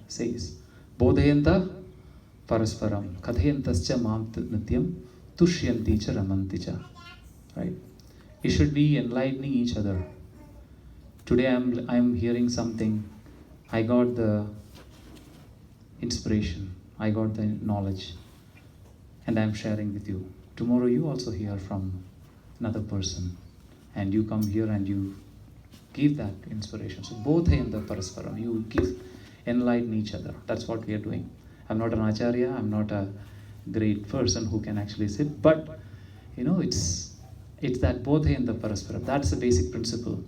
says, Bodhayanta parasparam, kathayantascha mam nityam, tushyanti cha ramanti cha. Right? We should be enlightening each other. Today I'm hearing something. I got the inspiration. I got the knowledge. And I'm sharing with you. Tomorrow you also hear from another person. And you come here and you give that inspiration. So both in the parasparam, you enlighten each other. That's what we are doing. I'm not an acharya, I'm not a great person who can actually sit, but it's that both in the parasparam. That's the basic principle.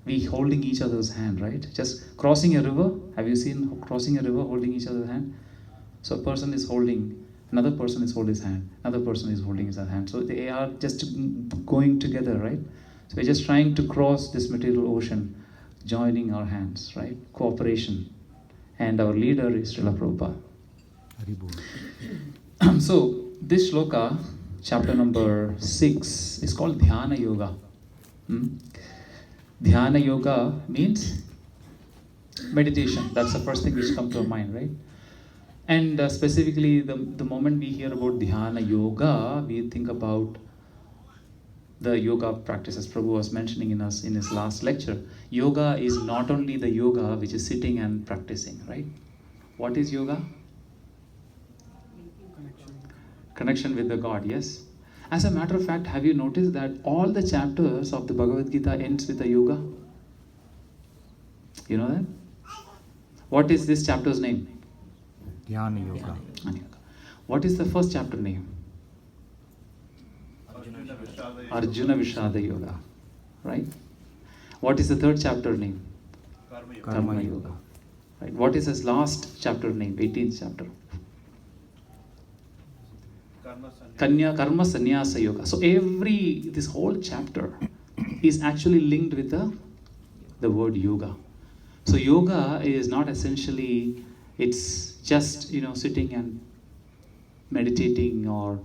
We holding each other's hand, right? Just crossing a river. Have you seen crossing a river holding each other's hand? So a person is holding, another person is holding his hand, another person is holding his hand. So they are just going together, right? So we're just trying to cross this material ocean, joining our hands, right? Cooperation. And our leader is Srila Prabhupada. So this shloka, chapter number 6, is called Dhyana Yoga. Dhyana Yoga means meditation. That's the first thing which comes to our mind, right? And specifically, the moment we hear about Dhyana Yoga, we think about the yoga practices Prabhu was mentioning in his last lecture. Yoga is not only the yoga which is sitting and practicing, right? What is yoga? Connection with the God, yes. As a matter of fact, have you noticed that all the chapters of the Bhagavad Gita ends with a yoga? You know that? What is this chapter's name? Dhyana Yoga. What is the first chapter name? Arjuna Vishada Yoga. Right? What is the third chapter name? Karma Yoga. Right? What is his last chapter name? 18th chapter. Karma Sannyasa Yoga. So this whole chapter is actually linked with the word yoga. So yoga is not essentially, it's just sitting and meditating or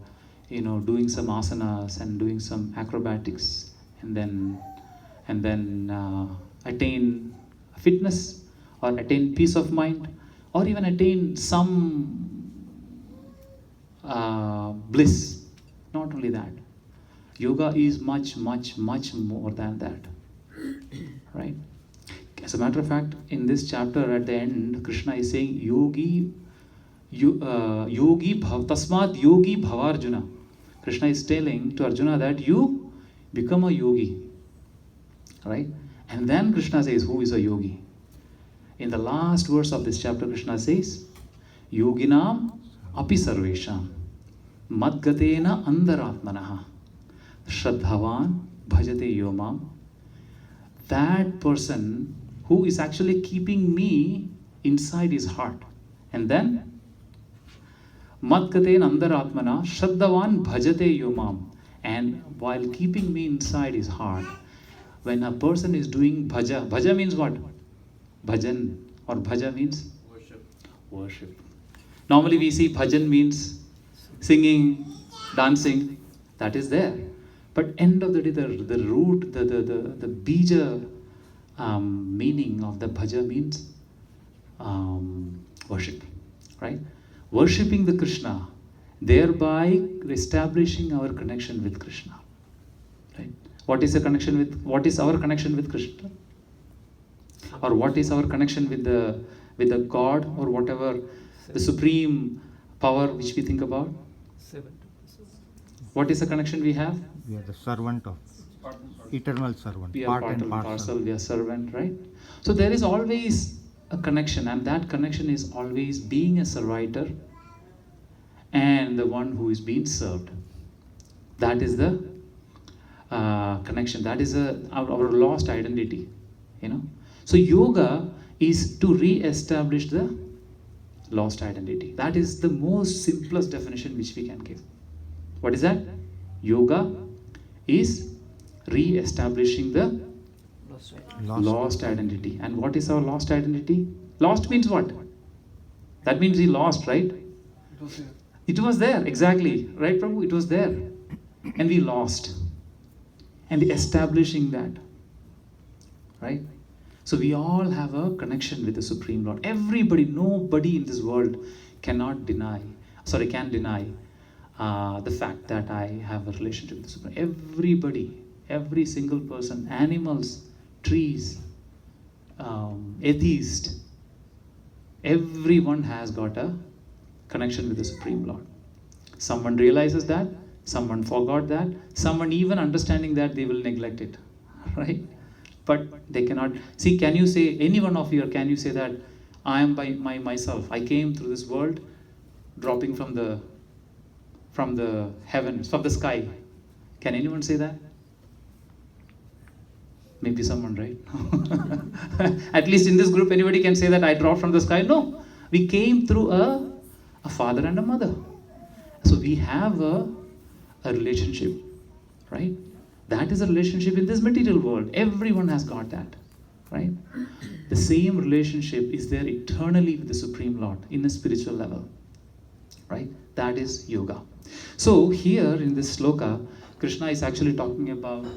doing some asanas and doing some acrobatics and then attain fitness or attain peace of mind or even attain some bliss. Not only that, yoga is much, much, much more than that, right? As a matter of fact, in this chapter at the end, Krishna is saying, yogi tasmad yogi bhavarjuna. Krishna is telling to Arjuna that you become a yogi, right? And then Krishna says, who is a yogi? In the last verse of this chapter, Krishna says, yoginam api sarvesham madgatena andaratmanaha shraddhavan bhajate yomam. That person who is actually keeping me inside his heart. And then madgatena andaratmana shraddhavan bhajate yomam. And while keeping me inside his heart, when a person is doing bhaja means what? Bhajan or bhaja means? Worship. Normally we see bhajan means singing, dancing. That is there. But end of the day, the root, the bija meaning of the bhaja means worship. Right? Worshipping the Krishna, thereby establishing our connection with Krishna. Right? What is our connection with Krishna? Or what is our connection with the God or whatever the supreme power which we think about? What is the connection we have? We are the servant of eternal servant. We are part and parcel. We are servant, right? So there is always a connection, and that connection is always being a servitor and the one who is being served. That is the connection. That is our lost identity. So yoga is to re-establish the lost identity. That is the most simplest definition which we can give. What is that? Yoga is re-establishing the lost identity. And what is our lost identity? Lost means what? That means we lost, right? It was there, exactly. Right, Prabhu? It was there. And we lost. And establishing that. Right? So we all have a connection with the Supreme Lord. Everybody, nobody in this world can deny the fact that I have a relationship with the Supreme. Everybody, every single person, animals, trees, atheist, everyone has got a connection with the Supreme Lord. Someone realizes that, someone forgot that, someone even understanding that, they will neglect it, right? But they cannot. See, can you say, any one of you, can you say that I am by myself? I came through this world dropping from the heavens, from the sky. Can anyone say that? Maybe someone, right? At least in this group, anybody can say that I dropped from the sky? No. We came through a father and a mother. So we have a relationship, right? That is a relationship in this material world. Everyone has got that, right? The same relationship is there eternally with the Supreme Lord in a spiritual level, right? That is yoga. So here in this sloka, Krishna is actually talking about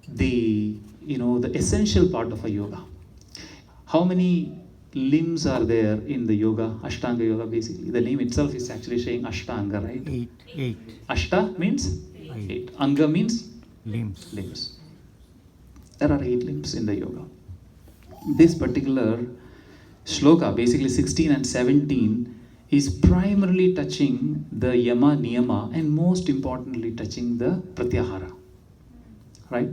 the essential part of a yoga. How many limbs are there in the yoga? Ashtanga yoga, basically. The name itself is actually saying Ashtanga, right? Eight. Ashta means eight. Anga means Limbs. There are 8 limbs in the yoga. This particular shloka, basically 16 and 17, is primarily touching the yama, niyama, and most importantly touching the pratyahara, right?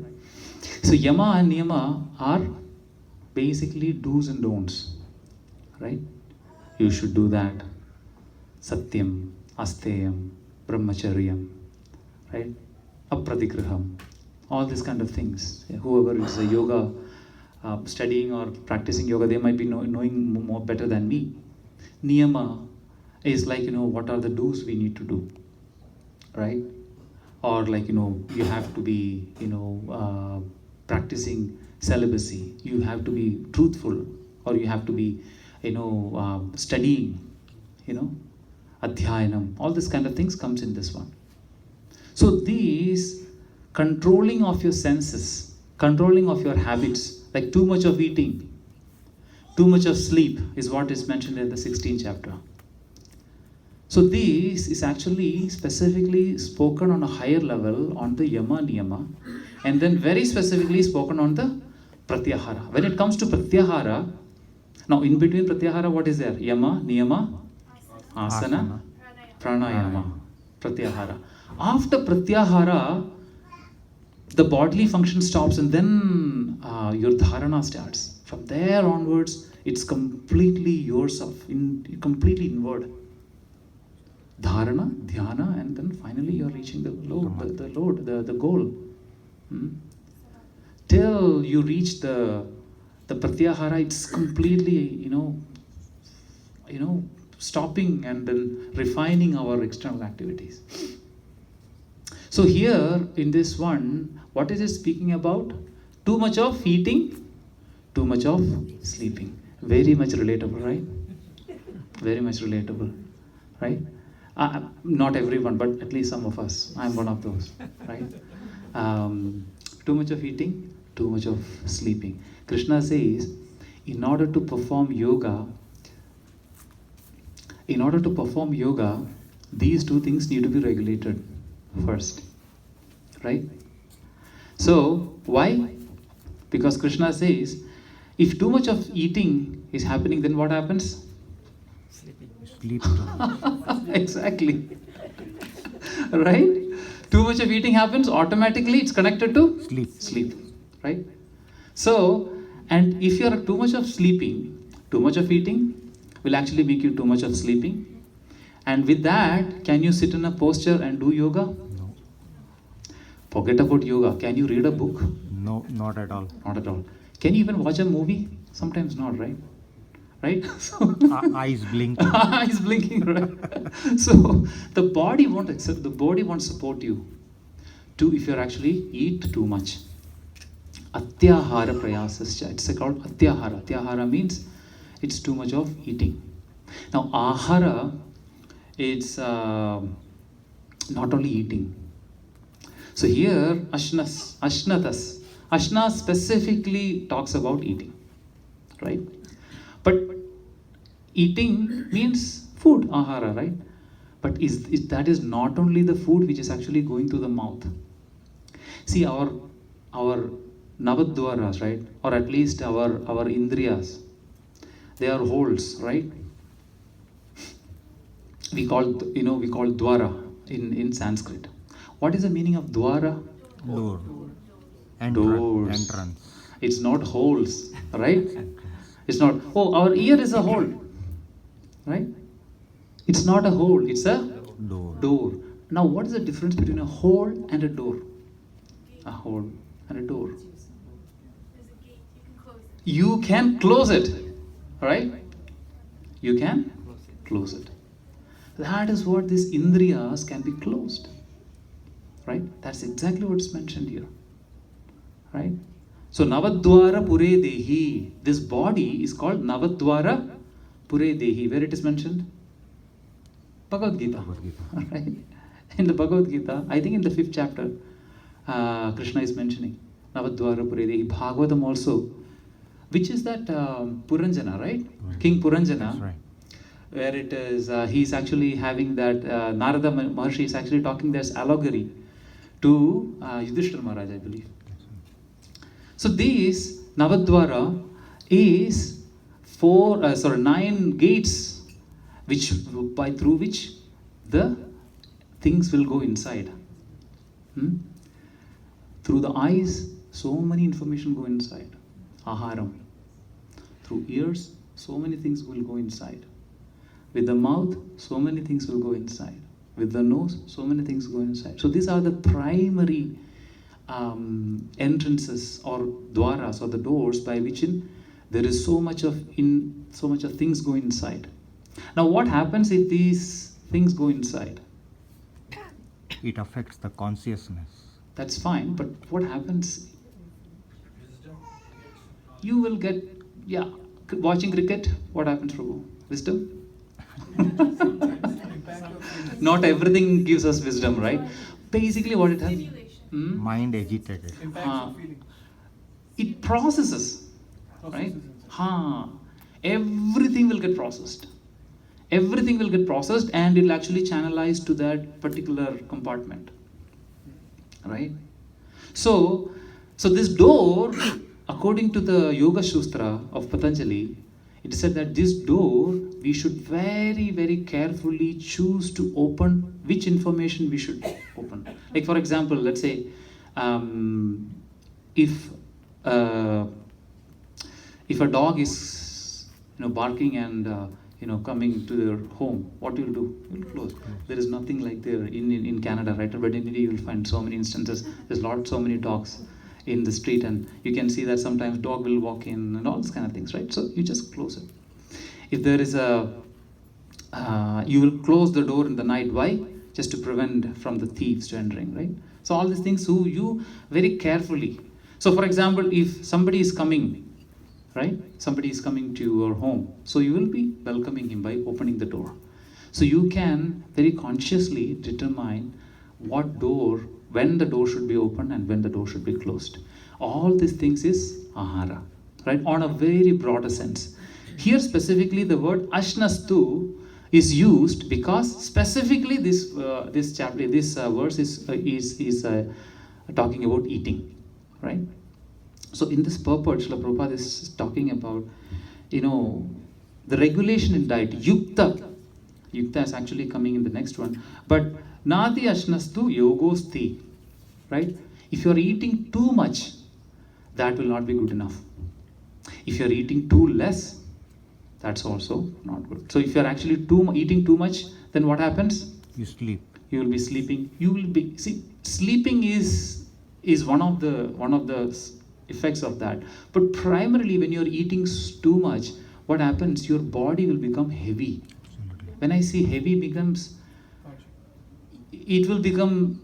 So yama and niyama are basically do's and don'ts, right? You should do that. Satyam, asteyam, brahmacharyam, right? Apratigraham, all these kind of things. Whoever is a yoga studying or practicing yoga, they might be knowing more better than me. Niyama is like, what are the do's we need to do, right? Or like, you have to be, practicing celibacy. You have to be truthful, or you have to be, studying, adhyayanam. All this kind of things comes in this one. So these controlling of your senses, controlling of your habits, like too much of eating, too much of sleep is what is mentioned in the 16th chapter. So this is actually specifically spoken on a higher level on the yama niyama, and then very specifically spoken on the pratyahara. When it comes to pratyahara, now in between pratyahara, what is there? Yama, niyama, asana, pranayama, pratyahara. After pratyahara, the bodily function stops, and then your dharana starts. From there onwards, it's completely yourself, completely inward. Dharana, dhyana, and then finally you're reaching the goal. Till you reach the pratyahara, it's completely, stopping and then refining our external activities. So here in this one, what is it speaking about? Too much of eating, too much of sleeping. Very much relatable, right? Very much relatable, right? Not everyone, but at least some of us. I'm one of those, right? Too much of eating, too much of sleeping. Krishna says, in order to perform yoga, these two things need to be regulated first, right? So why? Because Krishna says, if too much of eating is happening, then what happens? Sleep. Exactly. Right? Too much of eating happens, automatically it's connected to sleep. Right? So, and if you are too much of sleeping, too much of eating will actually make you too much of sleeping. And with that, can you sit in a posture and do yoga? No. Forget about yoga. Can you read a book? No, not at all. Not at all. Can you even watch a movie? Sometimes not, right? Right? So Eyes blinking. eyes blinking, right? So the body won't accept, the body won't support you to if you're actually eat too much. Atyahara prayasascha. It's called atyahara. Atyahara means it's too much of eating. Now ahara, it's not only eating. So here ashnatas. Ashna specifically talks about eating, right? But eating means food, ahara, right? But that is not only the food which is actually going through the mouth. See, our navadwaras, right? Or at least our indriyas, they are holes, right? We call dwara in Sanskrit. What is the meaning of dwara? Door. Doors. Entrance. It's not holes, right? It's not, oh, our ear is a hole, right? It's not a hole, it's a door. Now, what is the difference between a hole and a door? A hole and a door. You can close it, right? You can close it. That is what these indriyas can be closed, right? That's exactly what's mentioned here, right? So Navadwara Pure Dehi. This body is called Navadwara Pure Dehi. Where it is mentioned? Bhagavad Gita. Right? In the Bhagavad Gita, I think in the 5th chapter, Krishna is mentioning Navadwara Pure Dehi. Bhagavatam also, which is that Puranjana, right? King Puranjana. That's right. Where it is, he's actually having that, Narada Maharshi is actually talking this allegory to Yudhishthira Maharaj, I believe. So this Navadwara is 9 gates through which the things will go inside. Through the eyes, so many information go inside. Aharam. Through ears, so many things will go inside. With the mouth, so many things will go inside. With the nose, so many things go inside. So these are the primary entrances or dwaras or the doors by which there is so much of things go inside. Now, what happens if these things go inside? It affects the consciousness. That's fine, but what happens? You will get, watching cricket. What happens, Prabhu? Wisdom. Not everything gives us wisdom, right? Basically, what it has. Mind agitated. It processes, right? Everything will get processed. Everything will get processed and it will actually channelize to that particular compartment, right? So this door, according to the Yoga Shustra of Patanjali, it is said that this door we should very, very carefully choose to open which information we should open. Like for example, let's say if a dog is barking and coming to their home, what you'll do? You'll close. There is nothing like there in Canada, right? But in India you'll find so many instances. There's so many dogs in the street, and you can see that sometimes dog will walk in and all these kind of things, right? So you just close it. If there is you will close the door in the night. Why? Just to prevent from the thieves to entering, right? So all these things, so you very carefully. So for example, if somebody is coming, right? Somebody is coming to your home, so you will be welcoming him by opening the door. So you can very consciously determine what door, when the door should be open and when the door should be closed. All these things is ahara, right? On a very broader sense. Here specifically the word ashnastu is used because specifically this verse is talking about eating, right? So in this purport, Srila Prabhupada is talking about, the regulation in diet, yukta. Yukta is actually coming in the next one. But nati ashnastu yogosti, right? If you are eating too much, that will not be good enough. If you are eating too less, that's also not good. So if you are actually eating too much, then what happens? You sleep. You will be sleeping. Sleeping is one of the effects of that. But primarily when you are eating too much, what happens? Your body will become heavy. When I say heavy it will become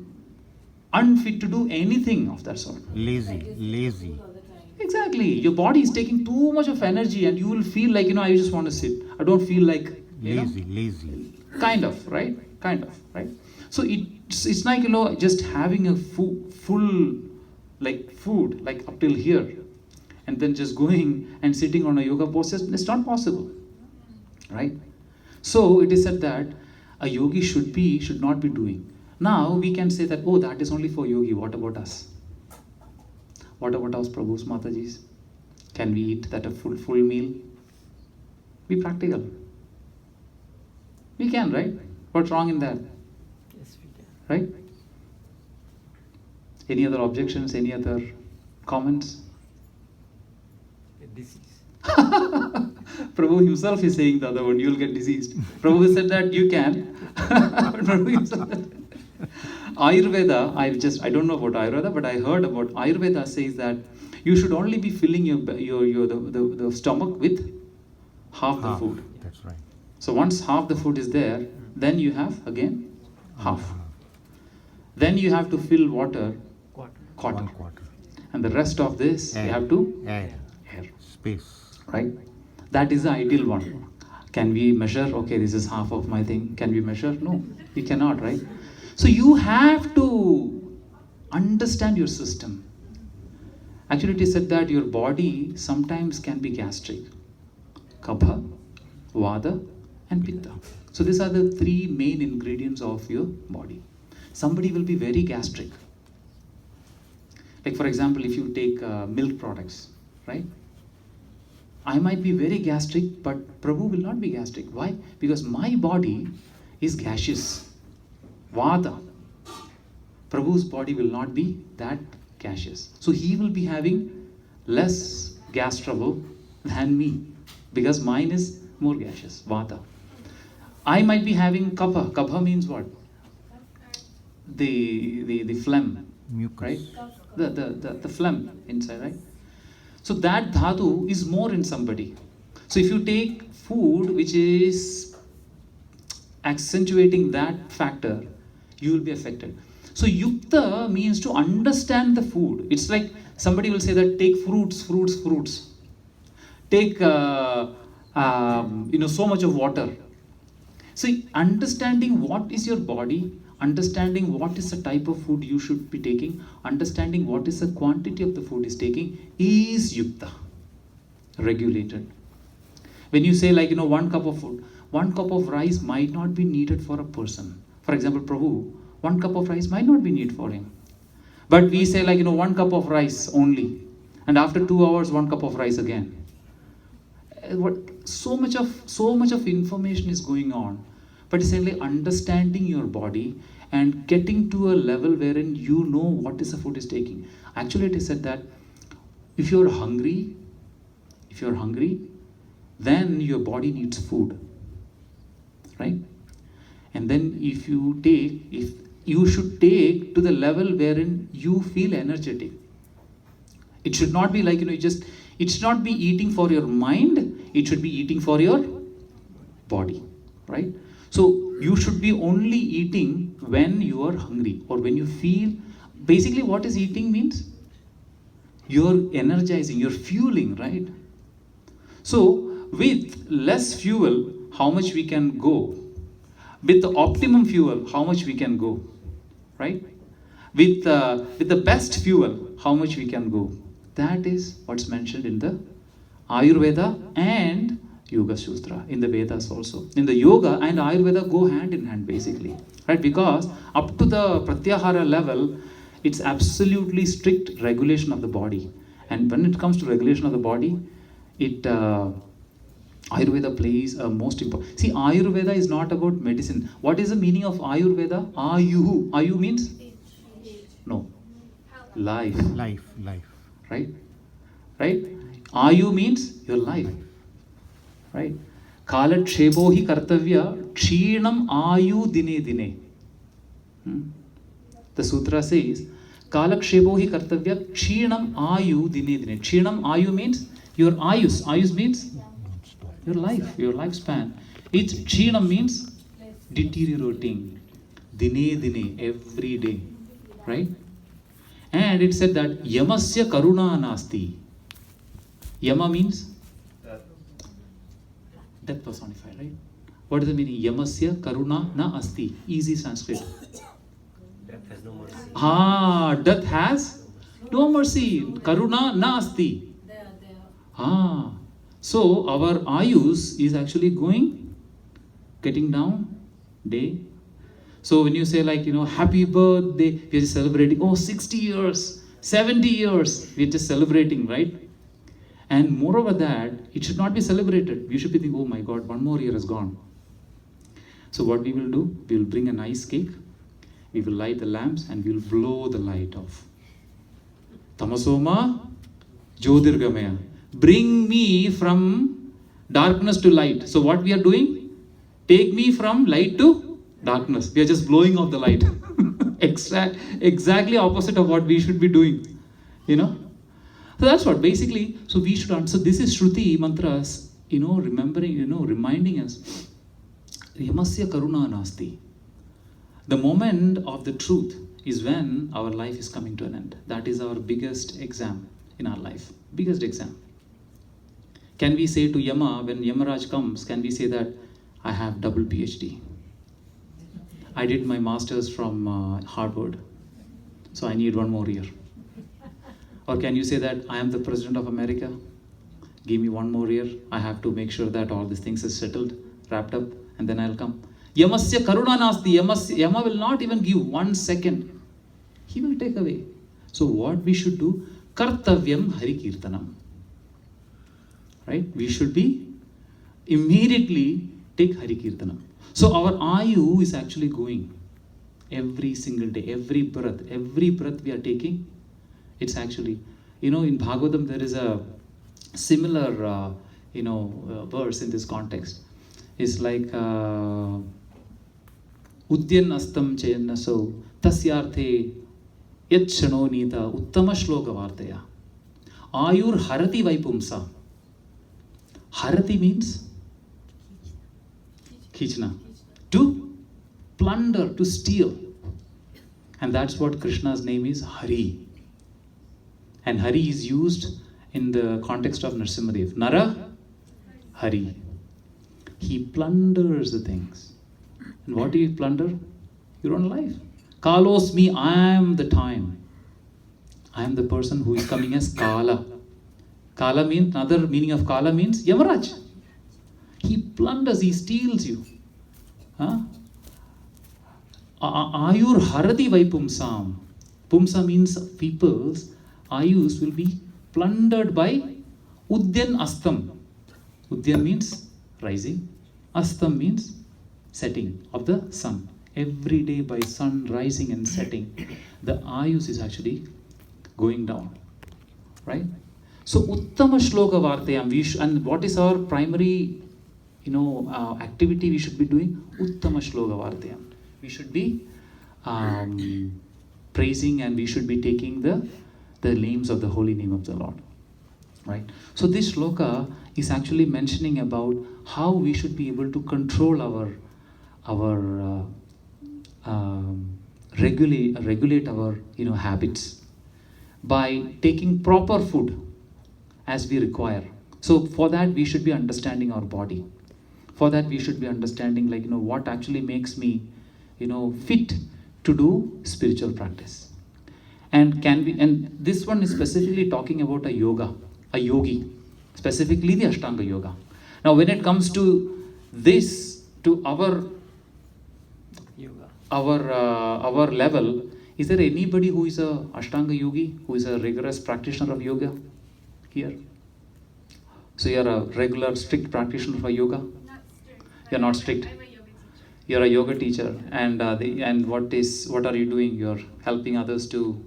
unfit to do anything of that sort. Lazy. Exactly. Your body is taking too much of energy and you will feel like, I just want to sit. I don't feel like, Lazy. Kind of, right? So it's like, just having a full like food, like up till here, and then just going and sitting on a yoga pose, it's not possible, right? So it is said that a yogi should not be doing. Now we can say that, oh, that is only for yogi. What about us? What about us, Prabhus, Matajis? Can we eat that a full meal? Be practical. We can, right? What's wrong in that? Yes, we can. Right? Any other objections? Any other comments? A disease. Prabhu himself is saying the other one, you'll get diseased. Prabhu said that you can. Prabhu himself. Ayurveda, I don't know about Ayurveda, but I heard about Ayurveda says that you should only be filling the stomach with half the food. That's right. So once half the food is there, then you have again half. Then you have to fill water, quarter. 1 quarter. And the rest of this you have to Air. air. Space. Right? That is the ideal one. Can we measure? Okay, this is half of my thing. Can we measure? No, we cannot, right? So you have to understand your system. Actually, it is said that your body sometimes can be gastric. Kapha, Vata, and Pitta. So these are the 3 main ingredients of your body. Somebody will be very gastric. Like for example, if you take milk products, right? I might be very gastric, but Prabhu will not be gastric. Why? Because my body is gaseous. Vata. Prabhu's body will not be that gaseous. So he will be having less gas trouble than me, because mine is more gaseous. Vata. I might be having kapha. Kapha means what? The phlegm, Mucus. right? The phlegm inside, right? So that dhatu is more in somebody. So if you take food which is accentuating that factor, you will be affected. So yukta means to understand the food. It's like somebody will say that take fruits. Take so much of water. So understanding what is your body, understanding what is the type of food you should be taking, understanding what is the quantity of the food is taking is yukta, regulated. When you say 1 cup of food, 1 cup of rice might not be needed for a person. For example, Prabhu, 1 cup of rice might not be needed for him. But we say 1 cup of rice only, and after 2 hours 1 cup of rice again. So much of information is going on, but essentially understanding your body and getting to a level wherein you know what is the food is taking. Actually, it is said that if you're hungry, then your body needs food, right? And then if you should take to the level wherein you feel energetic. It should not be it should not be eating for your mind, it should be eating for your body, right? So you should be only eating when you are hungry or when you feel. Basically, what is eating means? You're energizing, you're fueling, right? So with less fuel, how much we can go? With the optimum fuel, how much we can go, right? With the best fuel, how much we can go? That is what's mentioned in the Ayurveda and Yoga Sutra, in the Vedas also. In the Yoga and Ayurveda go hand in hand basically, right? Because up to the Pratyahara level, it's absolutely strict regulation of the body. And when it comes to regulation of the body, Ayurveda plays a most important. See, Ayurveda is not about medicine. What is the meaning of Ayurveda? Ayu. Ayu means? No. Life. Life. Right? Ayu means your life. Right? Kalat shebo hi kartavya kshinam ayu dine dine. The sutra says, Kalak shebo hi kartavya kshinam ayu dine dine. Kshinam ayu means your ayus. Ayus means your life, your lifespan. It's kshinam means deteriorating. Dine dine, every day. Right? And it said that yamasya karuna nasti. Yama means death personified, right? What is the meaning? Yamasya karuna na asti. Easy Sanskrit. Death has no mercy. Death has No mercy. Karuna na asti. So our ayus is actually getting down day. So when you say like, happy birthday, we are just celebrating, 60 years, 70 years, we are just celebrating, right? And moreover that, it should not be celebrated. We should be thinking, oh my God, one more year has gone. So what we will do, we will bring a nice cake, we will light the lamps and we will blow the light off. Tamasoma Jyotirgamaya. Bring me from darkness to light. So what we are doing? Take me from light to darkness. We are just blowing off the light. Exactly opposite of what we should be doing. So that's what basically, so we should answer. This is Shruti mantras, reminding us. Yamasya karuna nasti. The moment of the truth is when our life is coming to an end. That is our biggest exam in our life. Biggest exam. Can we say to Yama, when Yamaraj comes, can we say that I have double PhD? I did my master's from Harvard, so I need one more year. Or can you say that I am the President of America? Give me one more year. I have to make sure that all these things is settled, wrapped up, and then I'll come. Yamasya karuna nasti. Yama will not even give 1 second. He will take away. So what we should do? Kartavyam hari kirtanam. Right? We should be immediately take hari kirtanam. So our ayu is actually going every single day, every breath we are taking. It's actually, in Bhagavatam there is a similar, verse in this context. It's like Udyan astam chayannaso tasyarthe yachano nita uttama shloka vartaya ayur harati vaipumsa. Harati means Khichna. To plunder, to steal. And that's what Krishna's name is, Hari. And Hari is used in the context of Nrsimhadev. Nara, Hari. He plunders the things. And what do you plunder? Your own life. Kalos me, I am the time. I am the person who is coming as Kala. Kala means, another meaning of Kala means Yamaraj. He plunders, he steals you. Ayur harati vaipumsam. Pumsa means people's ayus will be plundered by Udyan astam. Udyan means rising. Astam means setting of the sun. Every day by sun rising and setting, the ayus is actually going down. Right? So uttama shloka vartayam. And what is our primary activity we should be doing? Uttama shloka vartayam. We should be praising and we should be taking the names of the holy name of the Lord. Right? So this shloka is actually mentioning about how we should be able to control our regulate our habits by taking proper food as we require. So for that we should be understanding our body. For that we should be understanding what actually makes me fit to do spiritual practice. And this one is specifically talking about a yogi, specifically the Ashtanga yoga. Now when it comes to this, to our Yoga. our level, is there anybody who is a Ashtanga yogi, who is a rigorous practitioner of yoga here? So you are a regular strict practitioner for yoga? Not strict. You're not strict. I'm a yoga teacher. You're a yoga teacher, and what are you doing? You're helping others to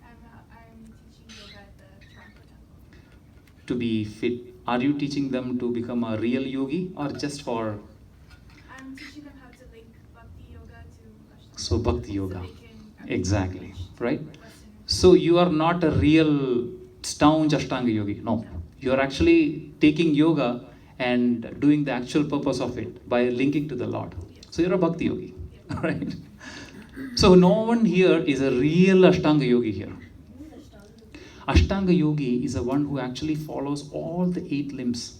I'm teaching yoga at the Trungpa temple. to be fit. Are you teaching them to become a real yogi or just for? I'm teaching them how to link bhakti yoga to Ashtanga. So bhakti yoga. So they can Exactly, right? Western. So you are not a real staunch Ashtanga yogi. No, you are actually taking yoga and doing the actual purpose of it by linking to the Lord. So you're a bhakti yogi, right? So no one here is a real Ashtanga yogi here. Ashtanga yogi is the one who actually follows all the 8 limbs,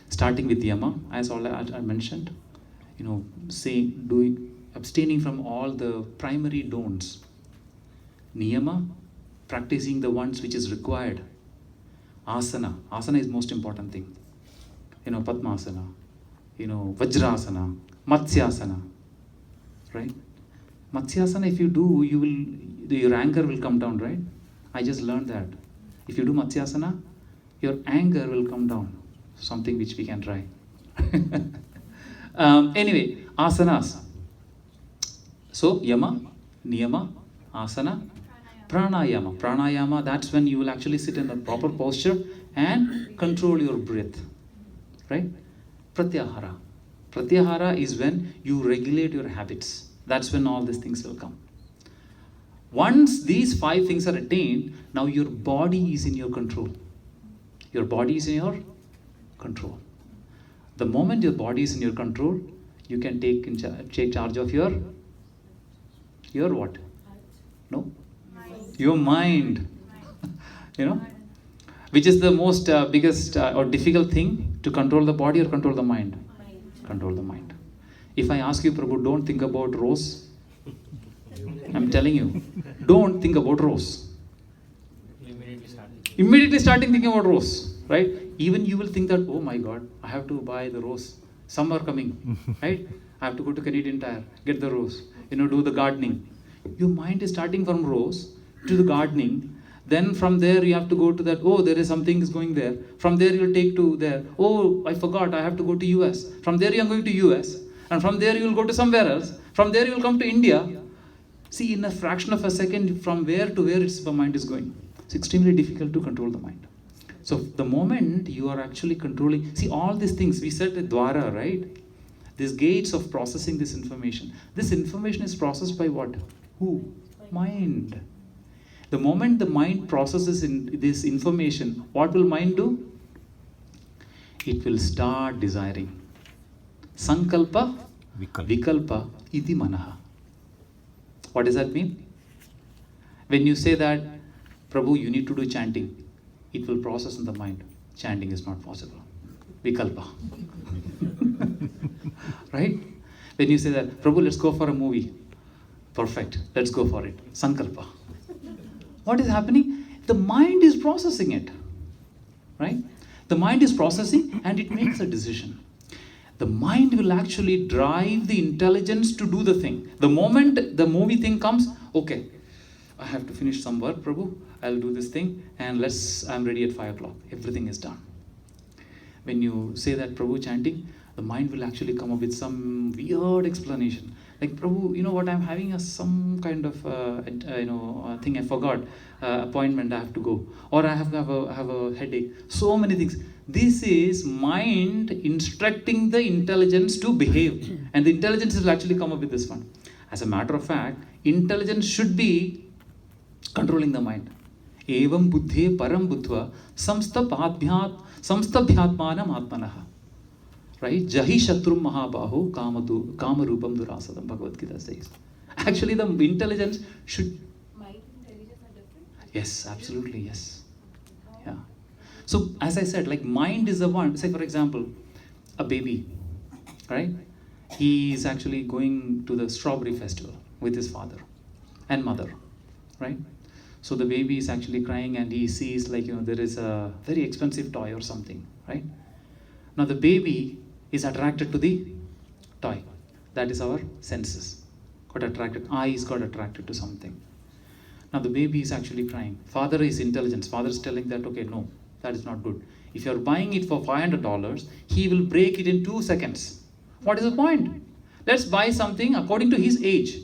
starting with yama, as I mentioned. Abstaining from all the primary don'ts. Niyama, practicing the ones which is required. Asana. Asana is most important thing. Padmasana, Vajrasana, Matsyasana, right? Matsyasana, if you do, your anger will come down, right? I just learned that. If you do Matsyasana, your anger will come down. Something which we can try. Anyway, asanas. So, yama, niyama, asana, pranayama. Pranayama, that's when you will actually sit in a proper posture and control your breath. Right? Pratyahara. Pratyahara is when you regulate your habits. That's when all these things will come. Once these 5 things are attained, now your body is in your control. Your body is in your control. The moment your body is in your control, you can take charge of your what? No? Your mind. Which is the most biggest or difficult thing, to control the body or control the mind? Control the mind. If I ask you, Prabhu, don't think about rose, I'm telling you, don't think about rose. Immediately starting thinking about rose, right? Even you will think that, oh my God, I have to buy the rose. Summer coming, right? I have to go to Canadian Tire, get the rose, do the gardening. Your mind is starting from rose to the gardening. Then from there you have to go to that, oh, there is something is going there. From there you'll take to there, oh, I forgot, I have to go to US. From there you are going to US. And from there you will go to somewhere else. From there you will come to India. See, in a fraction of a second, from where to where the mind is going. It's extremely difficult to control the mind. So the moment you are actually controlling, see all these things, we said the dwara, right? These gates of processing this information. This information is processed by what? Who? Mind. The moment the mind processes this information, what will mind do? It will start desiring. Sankalpa, vikalpa, iti manaha. What does that mean? When you say that, Prabhu, you need to do chanting, it will process in the mind. Chanting is not possible. Vikalpa. Right? When you say that, Prabhu, let's go for a movie. Perfect. Let's go for it. Sankalpa. What is happening? The mind is processing it. Right? The mind is processing and it makes a decision. The mind will actually drive the intelligence to do the thing. The moment the movie thing comes, okay, I have to finish some work, Prabhu. I'll do this thing and I'm ready at 5 o'clock. Everything is done. When you say that Prabhu chanting, the mind will actually come up with some weird explanation. Like, Prabhu, you know what, I'm having some kind of thing I forgot, appointment I have to go. Or I have a headache. So many things. This is mind instructing the intelligence to behave. And the intelligence will actually come up with this one. As a matter of fact, intelligence should be controlling the mind. Evam buddhe param buddhva samstabhyatmanam atmanaha. Right? Jahi shatrum mahabahu kamarupam durasadam, Bhagavad Gita says. Actually, the intelligence should... Mind and intelligence are different? Yes, absolutely, yes. Yeah. So, as I said, like mind is the one, say for example, a baby, right? He is actually going to the strawberry festival with his father and mother, right? So the baby is actually crying and he sees there is a very expensive toy or something, right? Now the baby is attracted to the toy. That is our senses. Got attracted, eyes got attracted to something. Now the baby is actually crying. Father is intelligence. Father is telling that, okay, no, that is not good. If you are buying it for $500, he will break it in 2 seconds. What is the point? Let's buy something according to his age,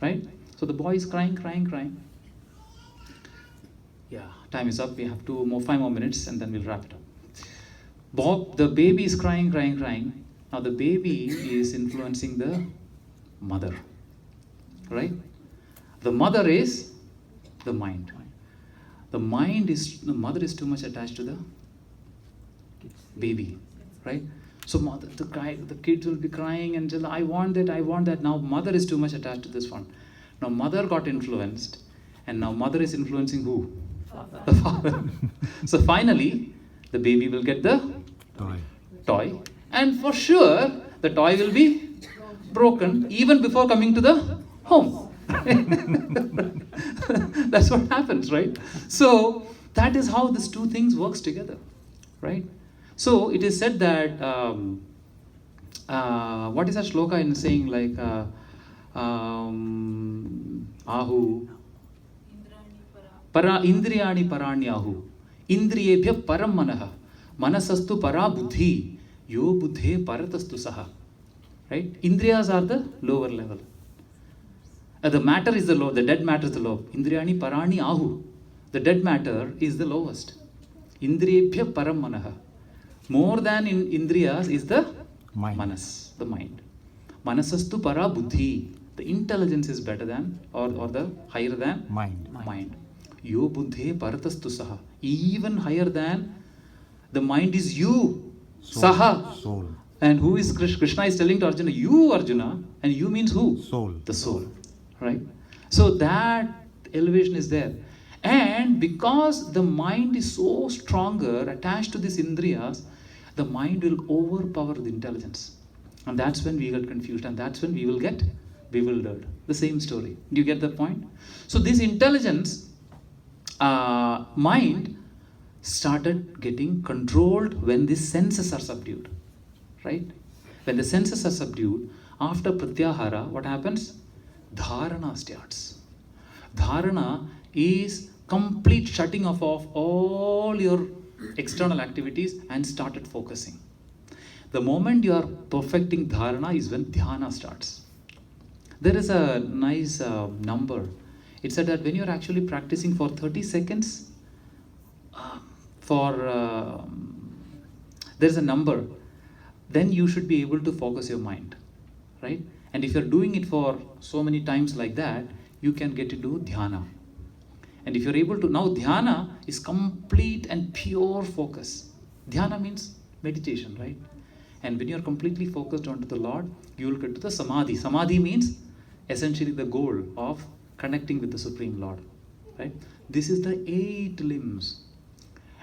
right? So the boy is crying. Yeah, time is up. We have 5 more minutes and then we'll wrap it up. The baby is crying. Now the baby is influencing the mother, right? The mother is the mind. The mother is too much attached to the baby, right? So the kids will be crying and just, I want that. Now mother is too much attached to this one. Now mother got influenced and now mother is influencing who? Father. The father. So finally, the baby will get the toy. And for sure, the toy will be broken even before coming to the home. That's what happens, right? So that is how these two things works together, right? So it is said that what is that shloka in saying like ahu para indriyani paranyahu indriyebhya param manah manasastu para buddhi yo buddhe paratastu saha, right? Indriyas are the lower level. The matter is the low, the dead matter is the low. Indriyani parani ahu. The dead matter is the lowest. Indriyebhya param manah. More than in indriyas is the Mind. manas, the mind. Manasastu para buddhi. The intelligence is better than or the higher than Mind. Yo buddhe paratastu saha. Even higher than the mind is you. Soul. Saha. Soul. And who is Krishna? Krishna is telling to Arjuna, you Arjuna, and you means who? Soul. The soul, right? So that elevation is there. And because the mind is so stronger, attached to these indriyas, the mind will overpower the intelligence. And that's when we get confused, and that's when we will get bewildered. The same story. Do you get the point? So this intelligence, mind, started getting controlled when these senses are subdued. Right? When the senses are subdued, after pratyahara, what happens? Dharana starts. Dharana is complete shutting off of all your external activities and started focusing. The moment you are perfecting dharana is when dhyana starts. There is a nice number. It said that when you are actually practicing for 30 seconds, there is a number, then you should be able to focus your mind, right? And if you're doing it for so many times like that, you can get into dhyana. And if you're able to, now dhyana is complete and pure focus. Dhyana means meditation, right? And when you're completely focused onto the Lord, you will get to the samadhi. Samadhi means essentially the goal of connecting with the Supreme Lord, right? This is the 8 limbs.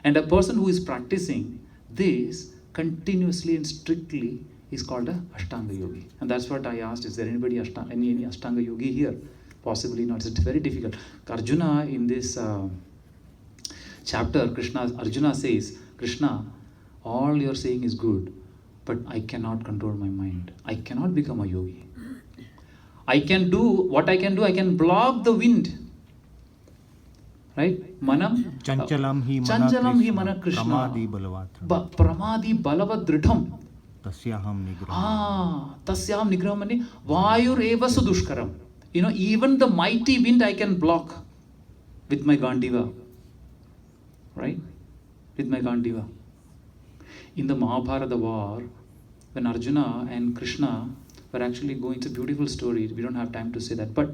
And a person who is practicing this continuously and strictly is called a Ashtanga Yogi. And that's what I asked, is there anybody any Ashtanga Yogi here? Possibly not. It's very difficult. Arjuna, in this chapter, Arjuna says, Krishna, all you're saying is good, but I cannot control my mind. I cannot become a yogi. I can do, I can block the wind. Right? Manam? Chanchalam hi mana Krishna. Pramadi balavat. Pramadi balavat dridham. Tasyaham nigraham. Tasyaham nigraham mani vayur eva sudushkaram. You know, even the mighty wind I can block with my Gandiva. Right? With my Gandiva. In the Mahabharata war, when Arjuna and Krishna were actually going, it's a beautiful story, we don't have time to say that, but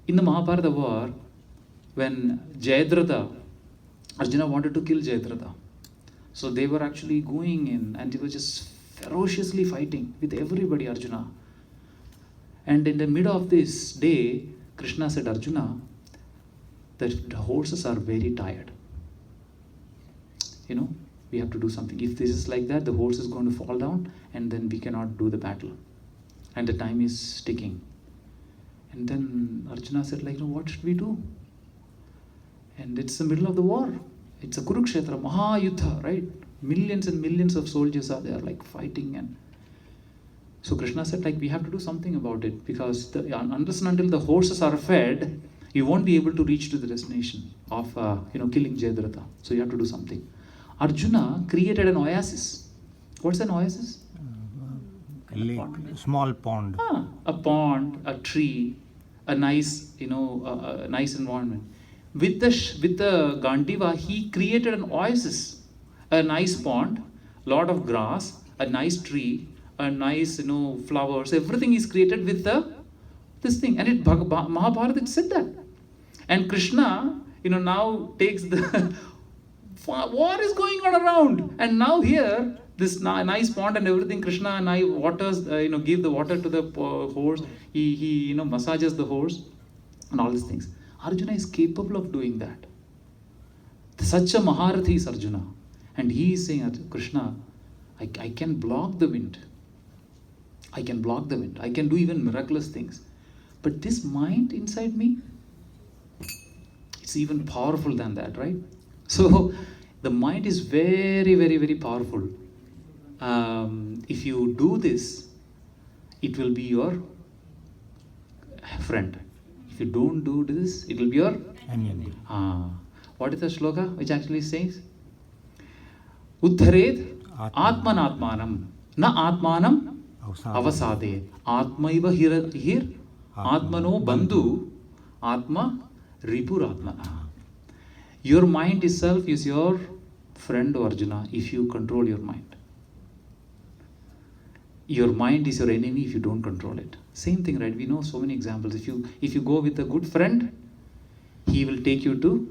in the Mahabharata war, when Jayadratha, Arjuna wanted to kill Jayadratha. So they were actually going in and they were just ferociously fighting with everybody, Arjuna. And in the middle of this day, Krishna said, Arjuna, the horses are very tired. You know, we have to do something. If this is like that, the horse is going to fall down and then we cannot do the battle. And the time is ticking. And then Arjuna said, like, what should we do? And it's the middle of the war. It's a Kurukshetra, Mahayuddha, right? Millions and millions of soldiers are there, like fighting. And so Krishna said, like, we have to do something about it, because unless and until the horses are fed, you won't be able to reach to the destination of, killing Jayadratha. So you have to do something. Arjuna created an oasis. What's an oasis? A lake, small pond. A pond, a tree, a nice, a nice environment. With the Gandiva, he created an oasis, a nice pond, lot of grass, a nice tree, a nice, flowers. Everything is created with this thing. And Mahabharata it said that. And Krishna, now takes the war is going on around. And now here, this nice pond and everything, Krishna and I waters, give the water to the horse. He massages the horse and all these things. Arjuna is capable of doing that. Such a Maharathi is Arjuna. And he is saying, Krishna, I can block the wind. I can block the wind. I can do even miraculous things. But this mind inside me, It's even powerful than that, right? So the mind is very, very, very powerful. If you do this, it will be your friend. If you don't do this, it will be your enemy. What is the shloka which actually says? Uddhared atmanatmanam na atmanam avasade atmaiva hir atmano bandhu atma ripuratmana. Your mind itself is your friend, Arjuna, if you control your mind. Your mind is your enemy if you don't control it. Same thing, right? We know so many examples. If you go with a good friend, he will take you to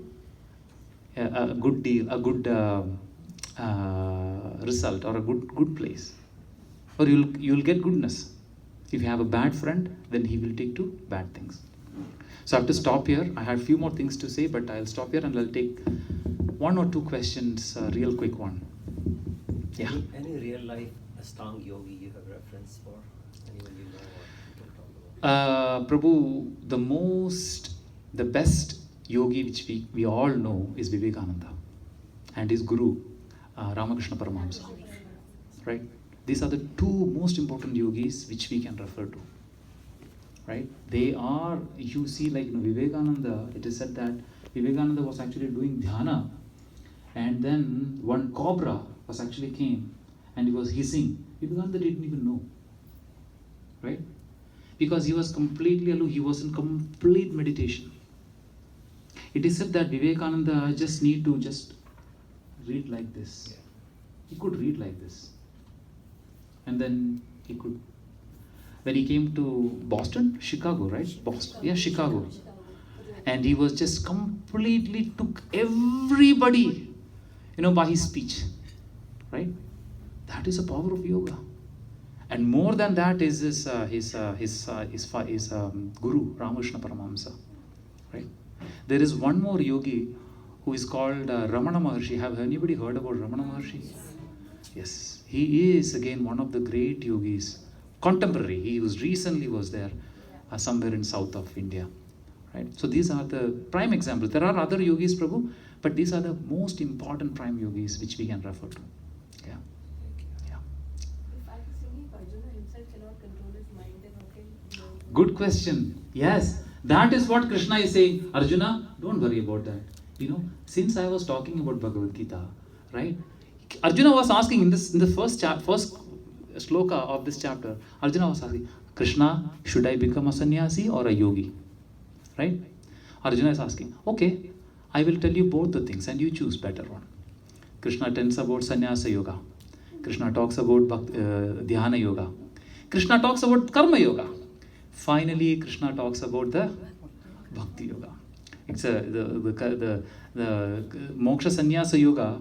a good deal, a good result, or a good place, or you'll get goodness. If you have a bad friend, then he will take to bad things. So I have to stop here. I had a few more things to say, but I'll stop here and I'll take one or two questions, real quick one. Yeah. Any real life Astang yogi you have reference for? Anyone you know or you can talk about? Prabhu, the best yogi which we all know is Vivekananda and his guru, Ramakrishna Paramahamsa. Right? These are the two most important yogis which we can refer to. Right? They are, you see, like Vivekananda, it is said that Vivekananda was actually doing dhyana, and then one cobra was actually came and he was hissing. Vivekananda didn't even know. Right? Because he was completely aloof, he was in complete meditation. It is said that Vivekananda just need to just read like this. He could read like this. And then he could. When he came to Boston, Chicago, right? Boston, yeah, Chicago. And he was just completely took everybody, by his speech, right? That is the power of yoga. And more than that is his guru, Ramakrishna Paramahamsa, right? There is one more yogi who is called Ramana Maharshi. Have anybody heard about Ramana Maharshi? Yes, he is again one of the great yogis. Contemporary. He recently was there somewhere in south of India, right? So these are the prime examples. There are other yogis, Prabhu, but these are the most important prime yogis which we can refer to. Yeah. Yeah. If I was saying if Arjuna himself cannot control his mind, then how can Good question. Yes, that is what Krishna is saying. Arjuna, don't worry about that. Since I was talking about Bhagavad Gita, right? Arjuna was asking in the first shloka of this chapter, Arjuna was asking, Krishna, should I become a sannyasi or a yogi? Right? Arjuna is asking, okay, I will tell you both the things and you choose better one. Krishna tells about sannyasa yoga. Krishna talks about dhyana yoga. Krishna talks about karma yoga. Finally, Krishna talks about the bhakti yoga. It's the moksha sannyasa yoga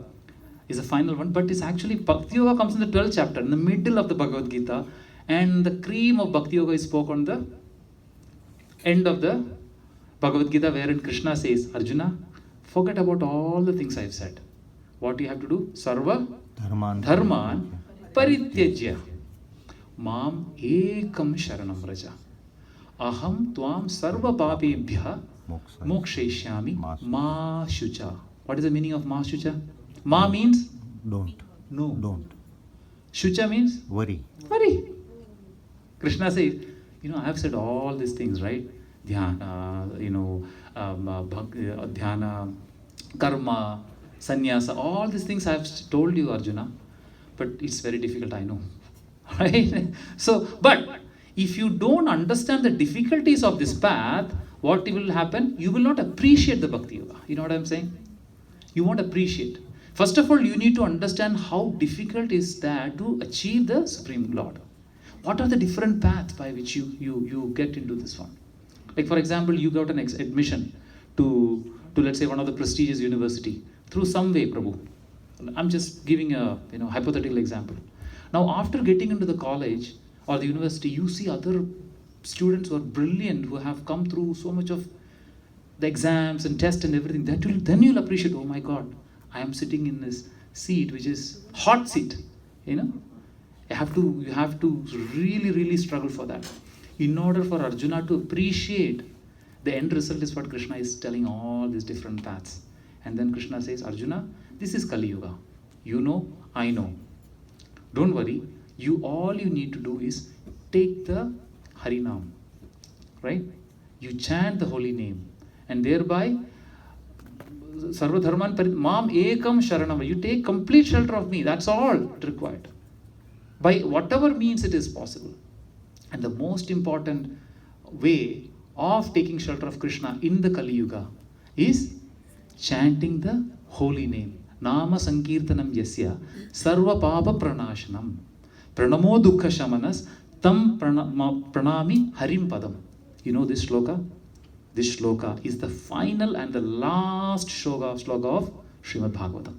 is the final one, but it's actually Bhakti Yoga comes in the 12th chapter, in the middle of the Bhagavad Gita, and the cream of Bhakti Yoga is spoken on the end of the Bhagavad Gita, wherein Krishna says, Arjuna, forget about all the things I've said. What you have to do? Sarva dharman parityajya mam ekam sharanam vraja aham tvam sarva papebhya mokshayishyami ma shucha. What is the meaning of ma shucha? Ma means? Don't. No. Don't. Shucha means? Worry. Worry. Krishna says, I have said all these things, right? Dhyana, dhyana, karma, sannyasa, all these things I have told you, Arjuna. But it's very difficult, I know. Right? So, but if you don't understand the difficulties of this path, what will happen? You will not appreciate the Bhakti Yoga. You know what I'm saying? You won't appreciate. First of all, you need to understand how difficult is that to achieve the Supreme Lord. What are the different paths by which you get into this one? Like for example, you got an admission to let's say one of the prestigious university through some way, Prabhu. I'm just giving a hypothetical example. Now after getting into the college or the university, you see other students who are brilliant, who have come through so much of the exams and tests and everything. Then you'll appreciate, oh my God, I am sitting in this seat which is hot seat. You have to really, really struggle for that. In order for Arjuna to appreciate The end result is what Krishna is telling all these different paths. And then Krishna says, Arjuna, this is Kali Yuga. You know, I know. Don't worry. All you need to do is take the Harinam, right? You chant the holy name, and thereby Sarva Dharman Mam Ekam Sharanam. You take complete shelter of me. That's all required. By whatever means it is possible. And the most important way of taking shelter of Krishna in the Kali Yuga is chanting the holy name. Nama Sankirtanam Yasya Sarva Papa Pranashanam Pranamo Dukkha Shamanas Tam Pranami Harim Padam. You know this shloka? This shloka is the final and the last shloka of Srimad Bhagavatam.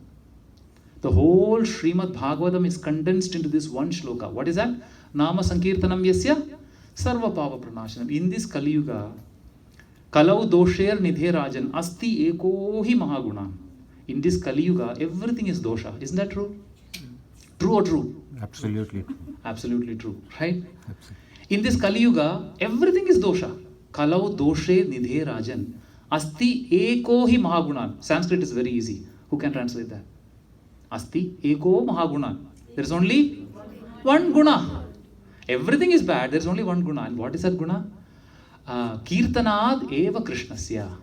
The whole Srimad Bhagavatam is condensed into this one shloka. What is that? Nama Sankirtanam Yasya Sarva Pava Pranashanam. In this Kali Yuga, Kalau Dosher Nidhe Rajan Asti Eko Hi Mahaguna. In this Kali Yuga, everything is dosha. Isn't that true? True or true? Absolutely. Absolutely true, right? Absolutely. In this Kali Yuga, everything is dosha. Kalau Doshe Nidhe Rajan Asti Eko Hi Mahagunan. Sanskrit is very easy. Who can translate that? Asti Eko Mahagunan. There is only one guna. Everything is bad. There is only one guna. And what is that guna? Kirtanad eva Krishnasya.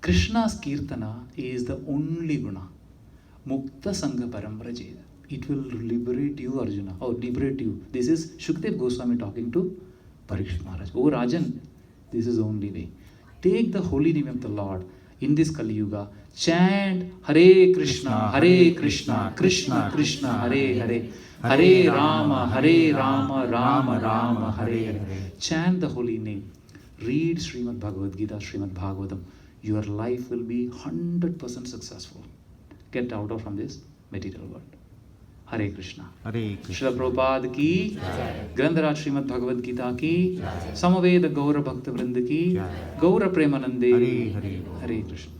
Krishna's Kirtana is the only guna. Mukta Sangha Paramrajeda. It will liberate you, Arjuna. Oh, liberate you. This is Shukdev Goswami talking to Parikshit Maharaj. Oh, Rajan, this is the only way. Take the holy name of the Lord in this Kali Yuga. Chant Hare Krishna, Hare Krishna, Krishna Krishna, Hare Hare. Hare Rama, Rama Rama, Hare Hare. Chant the holy name. Read Srimad Bhagavad Gita, Srimad Bhagavatam. Your life will be 100% successful. Get out from this material world. Hare Krishna. Hare Krishna. Srila Prabhupada ki, Grandaraj Srimad Bhagavad Gita ki, Samaveda Gaura Bhakta Vrinda ki, Gaura Premanande. Hare Hare. Hare Krishna.